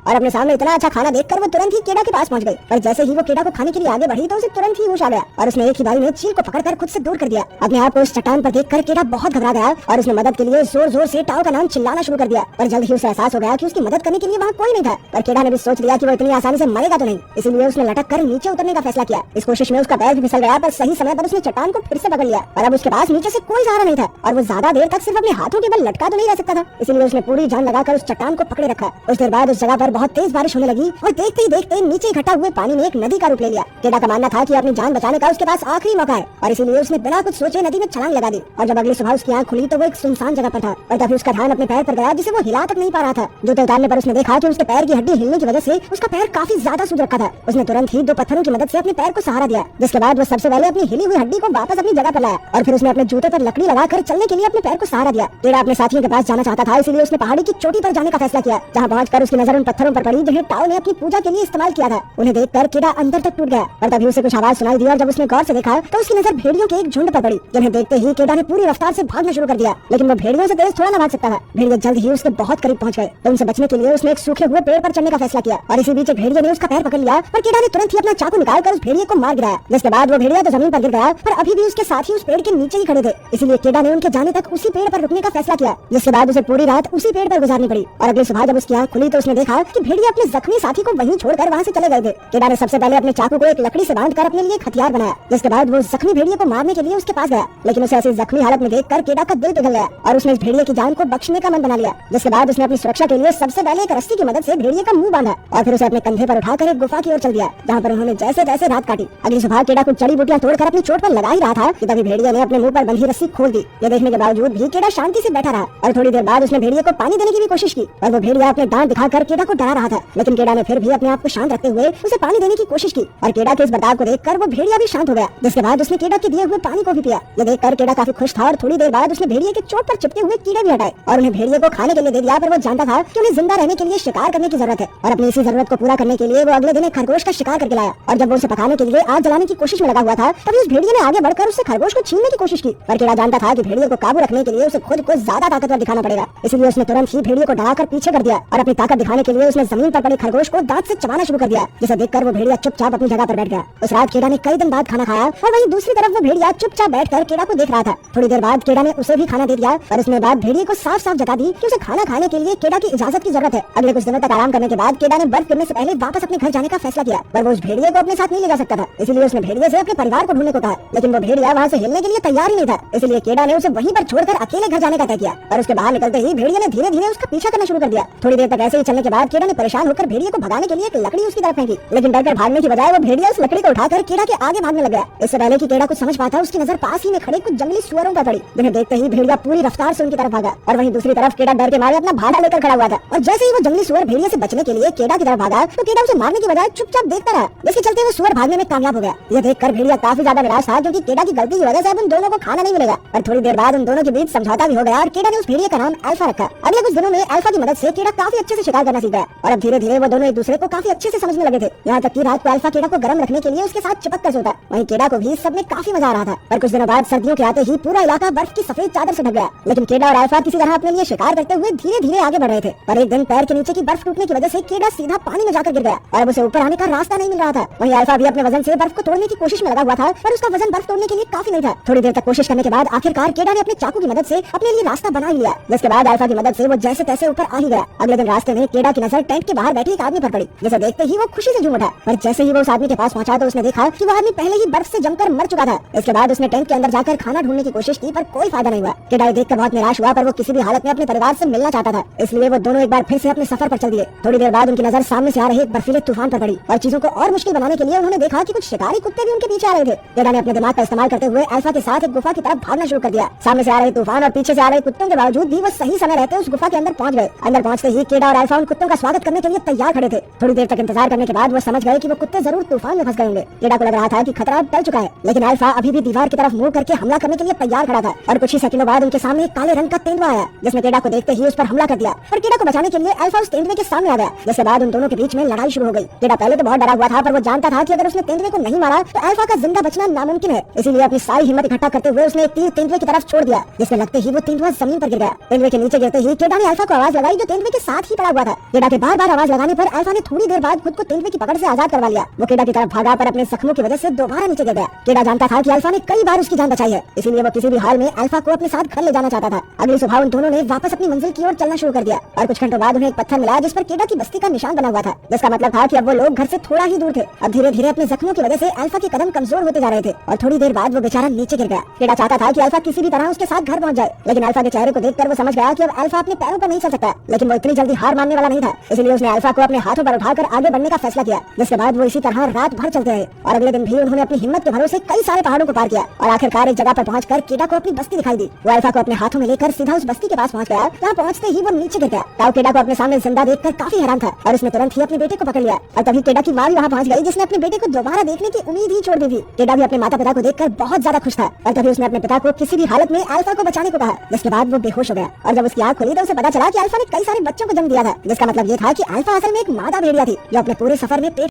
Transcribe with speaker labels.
Speaker 1: और अपने सामने इतना अच्छा खाना देखकर वो तुरंत ही केडा के पास पहुंच गई। पर जैसे ही वो केडा को खाने के लिए आगे बढ़ी तो उसे तुरंत ही होश आ गया और उसने एक ही बारी में चील को पकड़कर खुद से दूर कर दिया। अपने आप को उस चट्टान पर देखकर केडा बहुत घबरा गया और उसने मदद के लिए जोर जोर से टाओ का नाम चिल्लाना शुरू कर दिया। पर जल्द ही उसे एहसास हो गया कि उसकी मदद करने के लिए वहाँ कोई नहीं था। पर केडा ने भी सोच लिया कि वो इतनी आसानी से मरेगा तो नहीं, इसलिए उसने लटक कर नीचे उतरने का फैसला किया। इस कोशिश में उसका पैर भी फिसल गया, पर सही समय पर उसने चट्टान को फिर से पकड़ लिया। और अब उसके पास नीचे से कोई सहारा नहीं था और वो ज्यादा देर तक सिर्फ अपने हाथों के बल लटका तो नहीं रह सकता था, इसलिए उसने पूरी जान लगाकर उस चट्टान को पकड़े रखा। कुछ देर बाद उस जगह पर बहुत तेज बारिश होने लगी और देखते ही देखते नीचे इकट्ठा हुए पानी में एक नदी का रूप ले लिया। केडा का मानना था कि अपनी जान बचाने का उसके पास आखिरी मौका है और इसीलिए उसने बिना कुछ सोचे नदी में छलांग लगा दी। और जब अगली सुबह उसकी आंख खुली तो वो एक सुनसान जगह पर था और तभी उसका ध्यान अपने पैर पर गया जिसे वो हिला तक नहीं पा रहा था। जूते उतारने पर उसने देखा कि उसके पैर की हड्डी हिलने की वजह से उसका पैर काफी ज्यादा सूज रखा था। उसने तुरंत ही 2 पत्थरों की मदद से अपने पैर को सहारा दिया, जिसके बाद वो सबसे पहले अपनी हिली हुई हड्डी को वापस अपनी जगह पर लाया और फिर उसने अपने जूते पर लकड़ी लगाकर चलने के लिए अपने पैर को सहारा दिया। केडा अपने साथियों के पास जाना चाहता था, इसलिए उसने पहाड़ी की चोटी पर जाने का फैसला किया, जहाँ पहुंचकर उसकी नजर उन पत्थरों पर पड़ी जिन्हें टाओ ने अपनी पूजा के लिए इस्तेमाल किया था। उन्हें देखकर केडा अंदर तक टूट गया और तभी उसे कुछ आवाज सुनाई दी और जब उसने गौर से देखा तो उसकी नजर भेड़ियों के एक झुंड पर पड़ी, जिन्हें देखते ही केडा ने पूरी रफ्तार से भागना शुरू कर दिया। लेकिन वो भेड़ियों से तेज थोड़ा न भाग सकता था। भेड़िए जल्द ही उसके बहुत करीब पहुंच गए तो उनसे बचने के लिए उसने एक सूखे हुए पेड़ पर चढ़ने का फैसला किया और इसी बीच एक भेड़िए ने उसका पैर पकड़ लिया। पर केडा ने तुरंत ही अपना चाकू निकालकर उस भेड़िए को मार गिराया, जिसके बाद वो भेड़िया तो जमीन पर गिर गया, पर अभी भी उसके साथी उस पेड़ के नीचे ही खड़े थे। इसलिए केडा ने उनके जाने तक उसी पेड़ पर रुकने का फैसला किया, जिसके बाद उसे पूरी रात उसी पेड़ पर गुजारनी पड़ी। और अगली सुबह जब उसकी आंख खुली तो उसने देखा कि भेड़िया अपने जख्मी साथी को वहीं छोड़कर वहाँ से चले गए थे। केडा ने सबसे पहले अपने चाकू को एक लकड़ी से बांधकर अपने लिए एक हथियार बनाया, जिसके बाद वो जख्मी भेड़िए को मारने के लिए उसके पास गया। लेकिन उसे ऐसी जख्मी हालत में देखकर केडा का दिल पिघल गया और उसने इस भेड़िए की जान को बख्शने का मन बना लिया। जिसके बाद उसने अपनी सुरक्षा के लिए सबसे पहले एक रस्सी की मदद से भेड़िए का मुंह बांधा और फिर उसे अपने कंधे पर उठाकर एक गुफा की ओर चल दिया, जहाँ पर उन्होंने जैसे तैसे रात काटी। अगली सुबह केडा कुछ जड़ी बूटियां तोड़कर अपनी चोट पर लगा ही रहा था कि तभी भेड़िए ने अपने मुंह पर बंधी रस्सी खोल दी। ये देखने के बावजूद भी केडा शांति से बैठा रहा और थोड़ी देर बाद उसने भेड़िए को पानी देने की भी कोशिश की, पर वो भेड़िया अपने दांत दिखाकर केडा को डरा रहा था। लेकिन केडा ने फिर भी अपने आप को शांत रखते हुए उसे पानी देने की कोशिश की और केडा के इस बर्ताव को देखकर वो भेड़िया भी शांत हो गया, जिसके बाद उसने केडा के दिए हुए पानी को भी पिया। ये देखकर केडा काफी खुश था और थोड़ी देर बाद उसने भेड़िए के चोट पर चिपके हुए कीड़े भी हटाए और उन्हें भेड़िए को खाने के लिए दे दिया। पर वो जानता था कि उन्हें जिंदा रहने के लिए शिकार करने की जरूरत है और अपनी इसी जरूरत को पूरा करने के लिए वो अगले दिन एक खरगोश का शिकार करके लाया। और जब वो उसे पकाने के लिए आग जलाने की कोशिश में लगा हुआ था तभी उस भेड़िए ने आगे बढ़कर उससे खरगोश को छीनने की कोशिश की। पर केडा जानता था कि भेड़िए को काबू रखने के लिए उसे खुद को ज्यादा ताकतवर दिखाना पड़ेगा, इसलिए उसने तुरंत ही भेड़िए को डराकर पीछे कर दिया और अपनी ताकत दिखाने के लिए उसने जमीन पर पड़े खरगोश को दांत से चबाना शुरू कर दिया, जिसे देखकर वो भेड़िया चुपचाप अपनी जगह पर बैठ गया। उस रात केडा ने कई दिन बाद खाना खाया और वहीं दूसरी तरफ वो भेड़िया चुपचाप बैठकर केडा को देख रहा था। थोड़ी देर बाद केडा ने उसे भी खाना दे दिया और उसने बाद भेड़िए को साफ साफ जता दी कि उसे खाना खाने के लिए केडा की इजाजत की जरूरत है। अगले कुछ दिनों तक आराम करने के बाद केडा ने बर्फ गिरने से पहले वापस अपने घर जाने का फैसला किया, पर वो उस भेड़िए को अपने साथ नहीं ले जा सकता था, इसलिए उसने भेड़िए से अपने परिवार को ढूंढने को कहा। लेकिन वो भेड़िया वहाँ से हिलने के लिए तैयार ही नहीं था, इसलिए केडा ने उसे वहीं पर छोड़कर अकेले घर जाने का तय किया। और उसके बाहर निकलते ही भेड़िए ने धीरे धीरे उसका पीछा करना शुरू कर दिया। थोड़ी देर तक ऐसे ही चलने के बाद केडा ने परेशान होकर भेड़िए को भगाने के लिए एक लकड़ी उसकी तरफ फेंकी, लेकिन डरकर भागने की बजाय वो भेड़िया उस लकड़ी को उठाकर केडा के आगे भागने लग गया। इससे पहले कि केडा कुछ समझ पाता उसकी नजर पास ही में खड़े कुछ जंगली सुअरों पर पड़ी, जिन्हें देखते ही भेड़िया पूरी रफ्तार से उनकी तरफ भागा और वहीं दूसरी तरफ केडा डर के मारे अपना भाला लेकर खड़ा हुआ था। और जैसे ही वो जंगली सुअर भेड़िया से बचने के लिए केडा की तरफ भागा तो केडा उसे मारने की बजाय चुपचाप देखता रहा, जिसके चलते वो सुअर भागने में कामयाब हो गया। ये देखकर भेड़िया काफी ज्यादा निराश था क्योंकि केडा की गलती की वजह से अब उन दोनों को खाना नहीं मिलेगा। और थोड़ी देर बाद उन दोनों के बीच समझौता भी हो गया और केडा ने उस भेड़िए का नाम अल्फा रखा। अगले कुछ दिनों में अल्फा की मदद से केडा काफी अच्छे से शिकार करना सीख गया और अब धीरे धीरे वो दोनों एक दूसरे को काफी अच्छे से समझने लगे थे। यहाँ तक कि रात को अल्फा केडा को गर्म रखने के लिए उसके साथ चिपक कर सोता। वहीं केडा को भी सब में काफी मजा आ रहा था। पर कुछ दिनों बाद सर्दियों के आते ही पूरा इलाका बर्फ की सफेद चादर से ढक गया, लेकिन केडा और अल्फा किसी तरह अपने लिए शिकार करते हुए धीरे धीरे आगे बढ़ रहे थे। पर एक दिन पैर के नीचे की बर्फ टूटने की वजह से केडा सीधा पानी में जाकर गिर गया और अब उसे ऊपर आने का रास्ता नहीं मिल रहा था। वहीं अल्फा भी अपने वजन से बर्फ को तोड़ने की कोशिश में लगा हुआ था, पर उसका वजन बर्फ तोड़ने के लिए काफी नहीं था। थोड़ी देर तक कोशिश करने के बाद आखिरकार केडा ने अपने चाकू की मदद से अपने लिए रास्ता बना लिया, जिसके बाद अल्फा की मदद से वो जैसे तैसे ऊपर आ ही गया। अगले दिन रास्ते में केडा की नजर टेंट के बाहर बैठे एक आदमी पर पड़ी, जिसे देखते ही वो खुशी से झूम उठा। पर जैसे ही वो उस आदमी के पास पहुंचा तो उसने देखा कि वो आदमी पहले ही बर्फ से जमकर मर चुका था। इसके बाद उसने टेंट के अंदर जाकर खाना ढूंढने की कोशिश की, पर कोई फायदा नहीं हुआ। केडा ये देखकर बहुत निराश हुआ, पर वो किसी भी हालत में अपने परिवार से मिलना चाहता था, इसलिए वो दोनों एक बार फिर से अपने सफर पर चल दिए। थोड़ी देर बाद उनकी नजर सामने से आ रहे एक बर्फीले तूफान पर पड़ी और चीजों को और मुश्किल बनाने के लिए उन्होंने देखा कि कुछ शिकारी कुत्ते भी उनके पीछे आ रहे थे। केडा ने अपने दिमाग का इस्तेमाल करते हुए अल्फा के साथ एक गुफा की तरफ भागना शुरू कर दिया। सामने से आ रहे तूफान और पीछे से आ रहे कुत्तों के बावजूद भी वो सही समय रहते उस गुफा के अंदर पहुंच गए। अंदर पहुंचते ही केडा और अल्फा उन कुत्तों का स्वागत करने के लिए तैयार खड़े थे। थोड़ी देर तक इंतजार करने के बाद वो समझ गए कि वो कुत्ते जरूर तूफान में फंस गए होंगे। केडा को लग रहा था कि खतरा टल चुका है, लेकिन अल्फा अभी भी दीवार की तरफ मुंह करके हमला करने के लिए तैयार खड़ा था। और कुछ ही सेकंडों बाद उनके सामने एक काले रंग का तेंदुआ आया, जिसने केडा को देखते ही उस पर हमला कर दिया। पर केडा को बचाने के लिए अल्फा उस तेंदुए के सामने आ गया, जिसके बाद उन दोनों के बीच में लड़ाई शुरू हो गई। केडा पहले तो बहुत डरा हुआ था, पर वो जानता था कि अगर उसने तेंदुए को नहीं मारा तो अल्फा का जिंदा बचना नामुमकिन है, इसीलिए अपनी सारी हिम्मत इकट्ठा करते हुए उसने एक तीर तेंदुए की तरफ छोड़ दिया, जिसमें लगते ही वो तेंदुआ जमीन पर गिर गया। तेंदुए के नीचे गिरते ही केडा ने अल्फा को आवाज लगाई जो तेंदुए के साथ ही पड़ा हुआ था। केडा के बार बार आवाज लगाने पर अल्फा ने थोड़ी देर बाद खुद को तेंदुए की पकड़ से आजाद करवा लिया। वो केडा की तरफ भागा पर अपने जख्मों की वजह से दोबारा नीचे गिर गया। केडा जानता था कि अल्फा ने कई बार उसकी जान बचाई है, इसीलिए वो किसी भी हाल में अल्फा को अपने साथ घर ले जाना चाहता था। अगली सुबह उन दोनों ने वापस अपनी मंजिल की ओर चलना शुरू कर दिया और कुछ घंटों बाद उन्हें एक पत्थर मिला जिस पर केडा की बस्ती का निशान बना हुआ था, जिसका मतलब था कि अब वो लोग घर से थोड़ा ही दूर थे। अब धीरे धीरे अपने जख्मों की वजह से अल्फा के कदम कमजोर होते जा रहे थे और थोड़ी देर बाद वो बेचारा नीचे गिर गया। केडा चाहता था कि अल्फा किसी भी तरह उसके साथ घर पहुंच जाए, लेकिन अल्फा के चेहरे को देखकर वो समझ गया कि अब अल्फा अपने पैरों पर नहीं चल सकता। लेकिन वो इतनी जल्दी हार मानने वाला नहीं था, इसलिए उसने अल्फा को अपने हाथों पर उठाकर आगे बढ़ने का फैसला किया, जिसके बाद वो इसी तरह रात भर चलते रहे और अगले दिन भी उन्होंने अपनी हिम्मत के भरोसे कई सारे पहाड़ों को पार किया और आखिरकार एक जगह पर पहुंचकर केडा को अपनी बस्ती दिखाई दी। वो अल्फा को अपने हाथों में लेकर सीधा उस बस्ती के पास पहुंच गया। यहाँ पहुंचते ही वो नीचे गिर गया। ताऊ केडा को अपने सामने जिंदा देखकर काफी हैरान था और उसने तुरंत ही अपने बेटे को पकड़ लिया और तभी केडा की माँ भी वहाँ पहुंच गई, जिसने अपने बेटे को दोबारा देखने की उम्मीद ही छोड़ दी थी। केडा भी अपने माता पिता को देखकर बहुत ज्यादा खुश था और तभी उसने अपने पिता को किसी भी हालत में अल्फा को बचाने को कहा, जिसके बाद वो बेहोश हो गया और जब उसकी आँख खुली तो उसे पता चला कि अल्फा ने कई सारे बच्चों को जन्म दिया था, जिसका मतलब ये था कि अल्फा असल में एक मादा भेड़िया थी जो अपने पूरे सफर में पेट